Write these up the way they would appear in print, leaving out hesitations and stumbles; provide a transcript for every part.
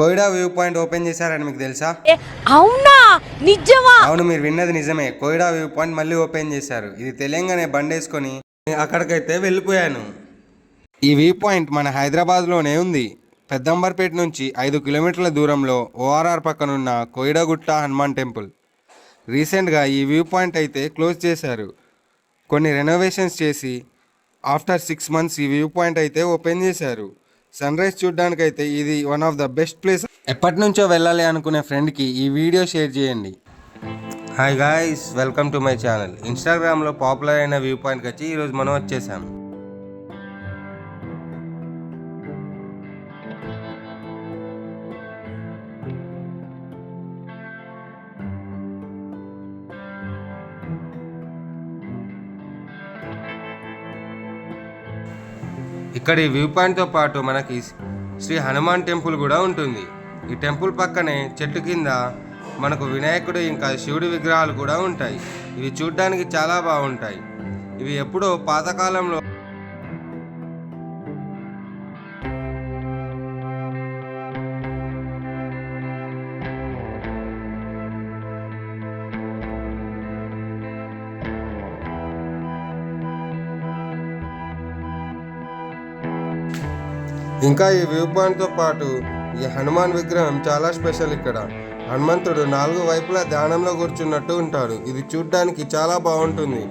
Koida view point open చేశారని మీకు తెలుసా? అవునా? నిజమా? అవును, మీరు విన్నది నిజమే. కోయిడా వ్యూ పాయింట్ మళ్ళీ ఓపెన్ చేశారు. ఇది తెలియంగానే బండేసుకొని అక్కడికైతే వెళ్ళిపోయాను. ఈ వ్యూ పాయింట్ మన హైదరాబాద్లోనే ఉంది. పెద్దంబర్పేట నుంచి 5 కిలోమీటర్ల దూరంలో ఓఆర్ఆర్ పక్కనున్న కోయిడగుట్ట హనుమాన్ టెంపుల్. రీసెంట్గా ఈ వ్యూ పాయింట్ అయితే క్లోజ్ చేశారు. కొన్ని రెనోవేషన్స్ చేసి ఆఫ్టర్ 6 months ఈ వ్యూ పాయింట్ అయితే ఓపెన్ చేశారు. సన్ రైజ్ చూడడానికైతే ఇది one of the best place. ఎప్పటి నుంచో వెళ్ళాలి అనుకునే ఫ్రెండ్కి ఈ వీడియో షేర్ చేయండి. Hi guys, welcome to my channel. ఇన్స్టాగ్రామ్లో పాపులర్ అయిన వ్యూ పాయింట్కి వచ్చి ఈరోజు మనం వచ్చేసాం. ఇక్కడ ఈ వ్యూ పాయింట్తో పాటు మనకి శ్రీ హనుమాన్ టెంపుల్ కూడా ఉంటుంది. ఈ టెంపుల్ పక్కనే చెట్టు కింద మనకు వినాయకుడు ఇంకా శివుడి విగ్రహాలు కూడా ఉంటాయి. ఇవి చూడ్డానికి చాలా బాగుంటాయి. ఇవి ఎప్పుడో పాతకాలంలో ఇంకా ఈ వ్యూ పాయింట్తో పాటు ఈ హనుమాన్ విగ్రహం చాలా స్పెషల్. ఇక్కడ హనుమంతుడు 4 వైపులా ధ్యానంలో కూర్చున్నట్టు ఉంటాడు. ఇది చూడ్డానికి చాలా బాగుంటుంది.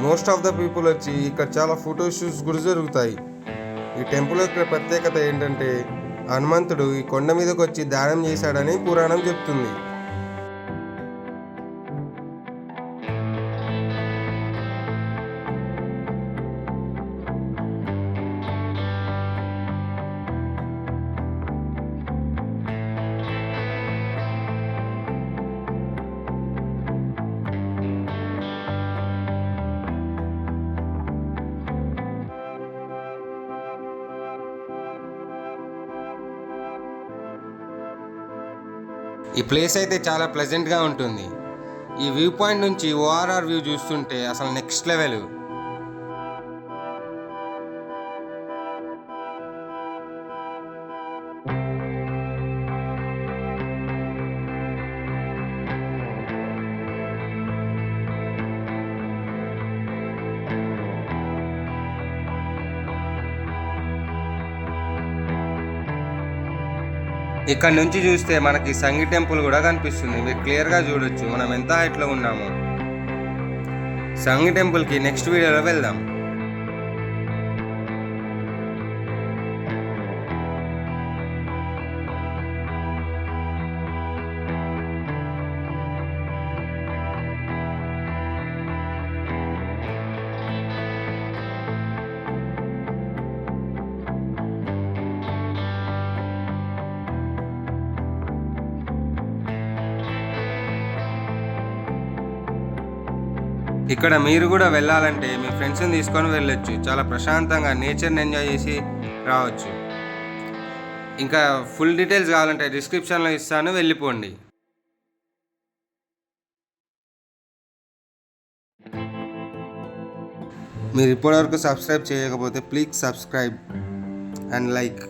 మోస్ట్ ఆఫ్ ద పీపుల్ వచ్చి ఇక్కడ చాలా ఫోటో షూట్స్ కూడా జరుగుతాయి. ఈ టెంపుల్ యొక్క ప్రత్యేకత ఏంటంటే హనుమంతుడు ఈ కొండ మీదకి వచ్చి ధ్యానం చేశాడని పురాణం చెప్తుంది. ఈ ప్లేస్ అయితే చాలా ప్లెజెంట్గా ఉంటుంది. ఈ వ్యూ పాయింట్ నుంచి ఓఆర్ఆర్ వ్యూ చూస్తుంటే అసలు నెక్స్ట్ లెవెల్. ఇక్కడ నుంచి చూస్తే మనకి సంగీ టెంపుల్ కూడా కనిపిస్తుంది. మీరు క్లియర్గా చూడొచ్చు మనం ఎంత హైట్లో ఉన్నామో. సంగీ టెంపుల్కి నెక్స్ట్ వీడియోలో వెళ్దాం. ఇక్కడ మీరు కూడా వెళ్ళాలంటే మీ ఫ్రెండ్స్ని తీసుకొని వెళ్ళొచ్చు. చాలా ప్రశాంతంగా నేచర్ని ఎంజాయ్ చేసి రావచ్చు. ఇంకా ఫుల్ డీటెయిల్స్ కావాలంటే డిస్క్రిప్షన్లో ఇస్తాను, వెళ్ళిపోండి. మీరు ఇప్పటివరకు సబ్స్క్రైబ్ చేయకపోతే ప్లీజ్ సబ్స్క్రైబ్ అండ్ లైక్.